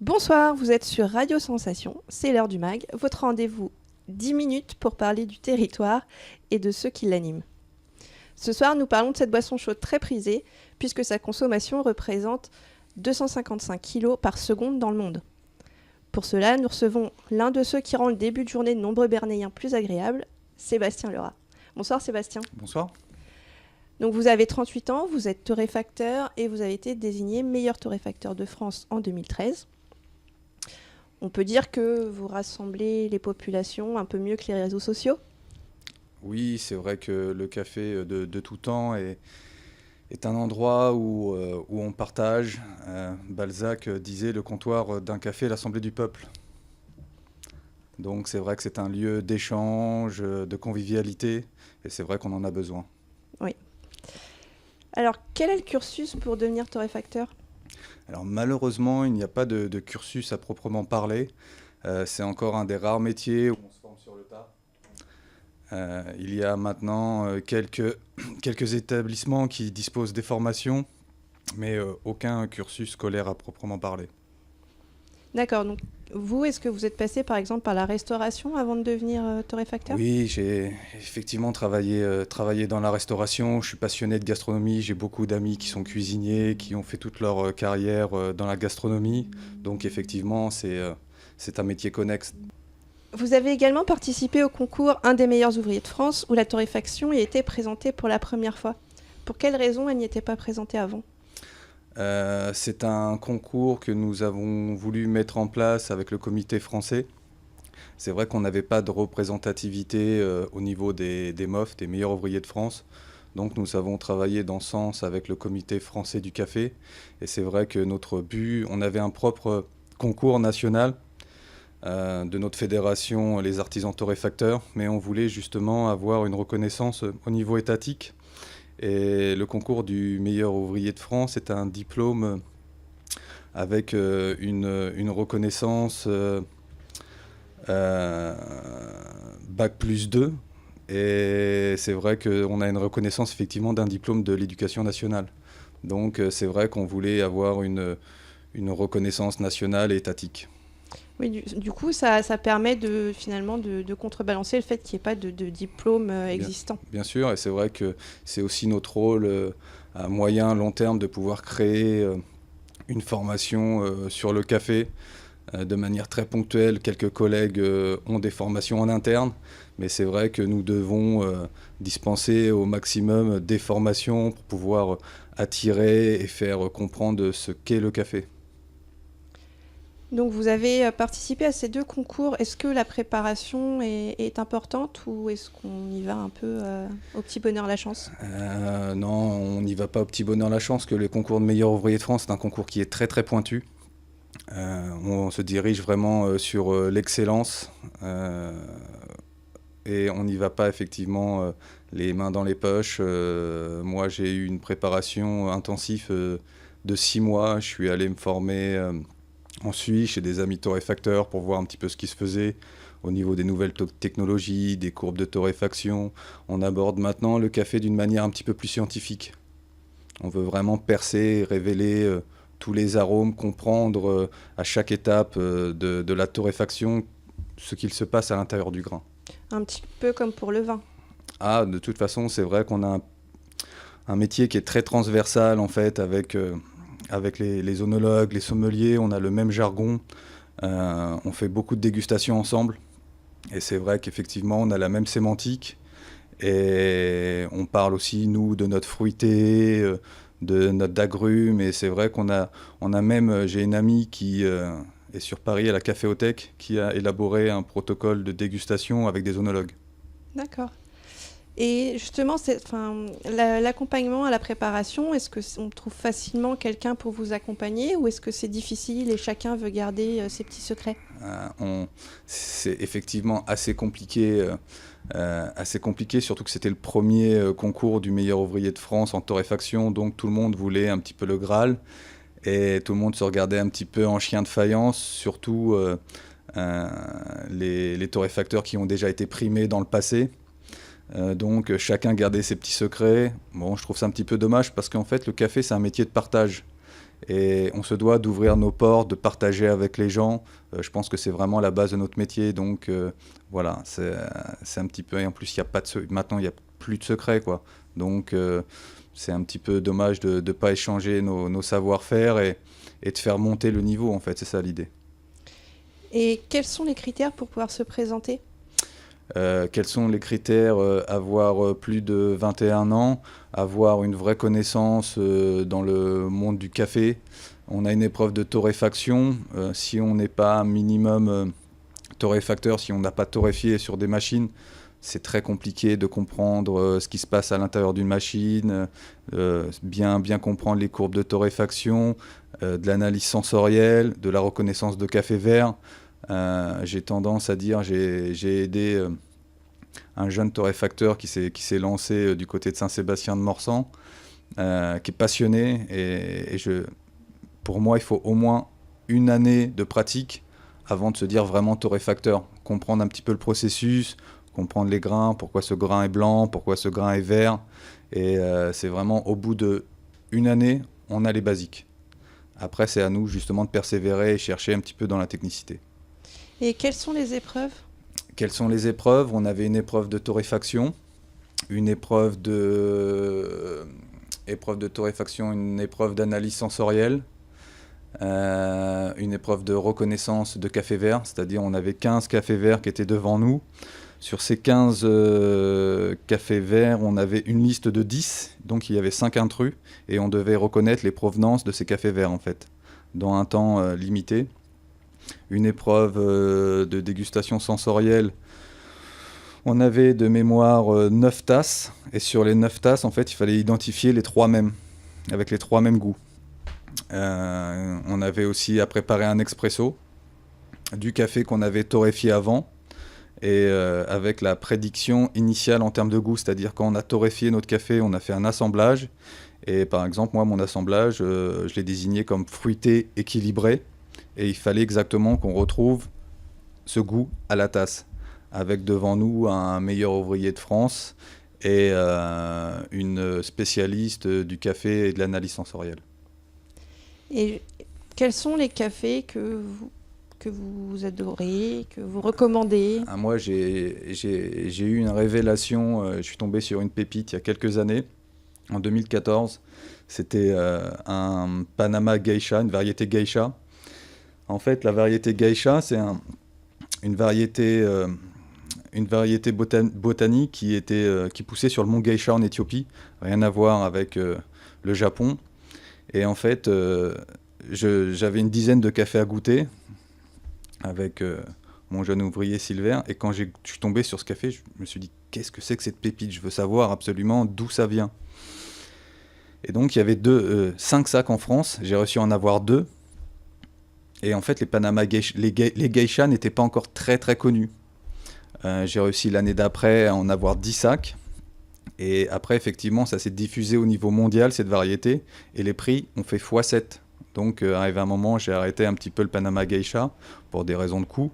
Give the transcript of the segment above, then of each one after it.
Bonsoir, vous êtes sur Radio Sensation, c'est l'heure du MAG, votre rendez-vous 10 minutes pour parler du territoire et de ceux qui l'animent. Ce soir, nous parlons de cette boisson chaude très prisée, puisque sa consommation représente 255 kg par seconde dans le monde. Pour cela, nous recevons l'un de ceux qui rend le début de journée de nombreux Bernéens plus agréable, Sébastien Lerat. Bonsoir Sébastien. Bonsoir. Donc vous avez 38 ans, vous êtes torréfacteur et vous avez été désigné meilleur torréfacteur de France en 2013. On peut dire que vous rassemblez les populations un peu mieux que les réseaux sociaux ? Oui, c'est vrai que le café de tout temps est un endroit où on partage. Balzac disait le comptoir d'un café, l'assemblée du peuple. Donc c'est vrai que c'est un lieu d'échange, de convivialité, et c'est vrai qu'on en a besoin. Oui. Alors, quel est le cursus pour devenir torréfacteur ? Alors malheureusement, il n'y a pas de cursus à proprement parler. C'est encore un des rares métiers où on se forme sur le tas. Il y a maintenant quelques établissements qui disposent des formations, mais aucun cursus scolaire à proprement parler. D'accord, donc vous, est-ce que vous êtes passé par exemple par la restauration avant de devenir torréfacteur ? Oui, j'ai effectivement travaillé dans la restauration. Je suis passionné de gastronomie. J'ai beaucoup d'amis qui sont cuisiniers, qui ont fait toute leur carrière dans la gastronomie. Donc effectivement, c'est un métier connexe. Vous avez également participé au concours Un des meilleurs ouvriers de France, où la torréfaction y a été présentée pour la première fois. Pour quelles raisons elle n'y était pas présentée avant ? C'est un concours que nous avons voulu mettre en place avec le comité français. C'est vrai qu'on n'avait pas de représentativité au niveau des MOF, des meilleurs ouvriers de France. Donc nous avons travaillé dans ce sens avec le comité français du café. Et c'est vrai que notre but, on avait un propre concours national de notre fédération, les artisans torréfacteurs, mais on voulait justement avoir une reconnaissance au niveau étatique. Et le concours du meilleur ouvrier de France est un diplôme avec une reconnaissance Bac plus 2. Et c'est vrai qu'on a une reconnaissance effectivement d'un diplôme de l'éducation nationale. Donc c'est vrai qu'on voulait avoir une reconnaissance nationale et étatique. Oui, du coup, ça permet finalement de contrebalancer le fait qu'il n'y ait pas de diplôme existant. Bien sûr, et c'est vrai que c'est aussi notre rôle à moyen, long terme de pouvoir créer une formation sur le café de manière très ponctuelle. Quelques collègues ont des formations en interne, mais c'est vrai que nous devons dispenser au maximum des formations pour pouvoir attirer et faire comprendre ce qu'est le café. Donc vous avez participé à ces deux concours. Est-ce que la préparation est importante ou est-ce qu'on y va un peu au petit bonheur la chance ? Non, on n'y va pas au petit bonheur la chance, que le concours de meilleur ouvrier de France, c'est un concours qui est très très pointu. On se dirige vraiment sur l'excellence et on n'y va pas effectivement les mains dans les poches. Moi j'ai eu une préparation intensive de 6 mois. Je suis allé me former en Suisse chez des amis torréfacteurs pour voir un petit peu ce qui se faisait au niveau des nouvelles technologies, des courbes de torréfaction. On aborde maintenant le café d'une manière un petit peu plus scientifique. On veut vraiment percer, révéler tous les arômes, comprendre à chaque étape de la torréfaction ce qu'il se passe à l'intérieur du grain. Un petit peu comme pour le vin. Ah, de toute façon, c'est vrai qu'on a un métier qui est très transversal en fait avec les œnologues, les sommeliers, on a le même jargon, on fait beaucoup de dégustations ensemble et c'est vrai qu'effectivement on a la même sémantique et on parle aussi nous de notre fruité, de notre agrumes et c'est vrai qu'on a même, j'ai une amie qui est sur Paris à la Caféothèque qui a élaboré un protocole de dégustation avec des œnologues. D'accord. Et justement, l'accompagnement à la préparation, est-ce qu'on trouve facilement quelqu'un pour vous accompagner ou est-ce que c'est difficile et chacun veut garder ses petits secrets ? C'est effectivement assez compliqué, surtout que c'était le premier concours du meilleur ouvrier de France en torréfaction, donc tout le monde voulait un petit peu le Graal et tout le monde se regardait un petit peu en chien de faïence, surtout les torréfacteurs qui ont déjà été primés dans le passé. Donc chacun gardait ses petits secrets. Bon, je trouve ça un petit peu dommage parce qu'en fait le café c'est un métier de partage. Et on se doit d'ouvrir nos portes, de partager avec les gens. Je pense que c'est vraiment la base de notre métier. Donc voilà, c'est un petit peu... Et en plus, maintenant, il n'y a plus de secret, quoi. Donc c'est un petit peu dommage de ne pas échanger nos savoir-faire et de faire monter le niveau, en fait. C'est ça l'idée. Et quels sont les critères pour pouvoir se présenter ? Quels sont les critères? Avoir plus de 21 ans, avoir une vraie connaissance dans le monde du café. On a une épreuve de torréfaction. Si on n'est pas un minimum torréfacteur, si on n'a pas torréfié sur des machines, c'est très compliqué de comprendre ce qui se passe à l'intérieur d'une machine, bien comprendre les courbes de torréfaction, de l'analyse sensorielle, de la reconnaissance de café vert. J'ai tendance à dire, j'ai aidé un jeune torréfacteur qui s'est lancé du côté de Saint-Sébastien de Morsan, qui est passionné. Pour moi, il faut au moins une année de pratique avant de se dire vraiment torréfacteur. Comprendre un petit peu le processus, comprendre les grains, pourquoi ce grain est blanc, pourquoi ce grain est vert. Et c'est vraiment au bout d'une année, on a les basiques. Après, c'est à nous justement de persévérer et chercher un petit peu dans la technicité. Et quelles sont les épreuves ? Quelles sont les épreuves? On avait une épreuve de torréfaction, une épreuve de torréfaction, une épreuve d'analyse sensorielle, une épreuve de reconnaissance de café vert, c'est-à-dire on avait 15 cafés verts qui étaient devant nous. Sur ces 15 cafés verts, on avait une liste de 10, donc il y avait 5 intrus, et on devait reconnaître les provenances de ces cafés verts, en fait, dans un temps limité. Une épreuve de dégustation sensorielle, on avait de mémoire 9 tasses, et sur les 9 tasses, en fait, il fallait identifier les 3 mêmes, avec les 3 mêmes goûts. On avait aussi à préparer un expresso, du café qu'on avait torréfié avant, et avec la prédiction initiale en termes de goût, c'est-à-dire quand on a torréfié notre café, on a fait un assemblage, et par exemple, moi, mon assemblage, je l'ai désigné comme fruité équilibré, et il fallait exactement qu'on retrouve ce goût à la tasse, avec devant nous un meilleur ouvrier de France et une spécialiste du café et de l'analyse sensorielle. Et quels sont les cafés que vous adorez, que vous recommandez ? Moi, j'ai eu une révélation, je suis tombé sur une pépite il y a quelques années, en 2014. C'était un Panama Geisha, une variété Geisha. En fait, la variété Geisha, c'est une variété botanique qui poussait sur le mont Geisha en Éthiopie, rien à voir avec le Japon. Et en fait, j'avais une dizaine de cafés à goûter avec mon jeune ouvrier Silver. Et quand je suis tombé sur ce café, je me suis dit, qu'est-ce que c'est que cette pépite? Je veux savoir absolument d'où ça vient. Et donc, il y avait 5 sacs en France. J'ai réussi à en avoir 2. Et en fait, les Panama Geisha, les Geisha n'étaient pas encore très très connus. J'ai réussi l'année d'après à en avoir 10 sacs. Et après, effectivement, ça s'est diffusé au niveau mondial, cette variété. Et les prix ont fait x7. Donc, arrivé un moment, j'ai arrêté un petit peu le Panama Geisha pour des raisons de coût.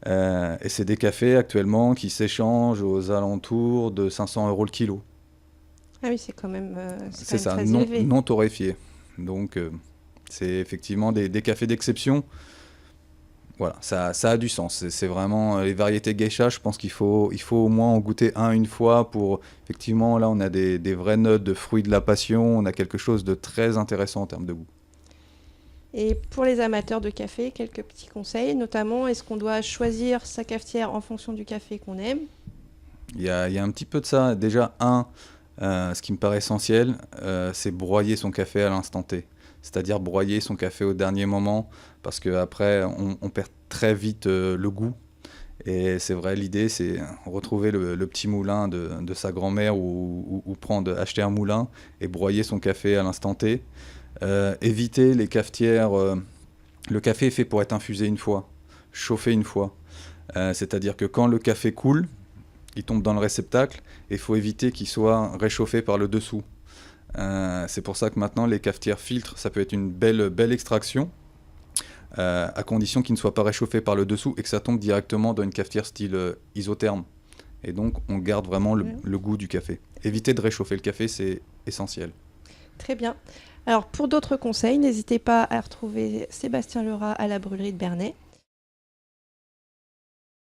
Et c'est des cafés actuellement qui s'échangent aux alentours de 500 € le kilo. Ah oui, c'est quand même, c'est ça, très élevé. Non torréfiés. Donc, c'est effectivement des cafés d'exception. Voilà, ça a du sens. C'est vraiment les variétés geisha. Je pense qu'il faut au moins en goûter une fois pour... Effectivement, là, on a des vraies notes de fruits de la passion. On a quelque chose de très intéressant en termes de goût. Et pour les amateurs de café, quelques petits conseils. Notamment, est-ce qu'on doit choisir sa cafetière en fonction du café qu'on aime ? Il y a un petit peu de ça. Déjà, ce qui me paraît essentiel, c'est broyer son café à l'instant T. C'est-à-dire broyer son café au dernier moment, parce qu'après, on perd très vite le goût. Et c'est vrai, l'idée, c'est retrouver le petit moulin de sa grand-mère ou acheter un moulin et broyer son café à l'instant T. Éviter les cafetières. Le café est fait pour être infusé une fois, chauffé une fois. C'est-à-dire que quand le café coule, il tombe dans le réceptacle et il faut éviter qu'il soit réchauffé par le dessous. C'est pour ça que maintenant les cafetières filtres, ça peut être une belle extraction, à condition qu'il ne soit pas réchauffé par le dessous et que ça tombe directement dans une cafetière style isotherme. Et donc on garde vraiment le goût du café. Éviter de réchauffer le café, c'est essentiel. Très bien. Alors, pour d'autres conseils, n'hésitez pas à retrouver Sébastien Lerat à la brûlerie de Bernay.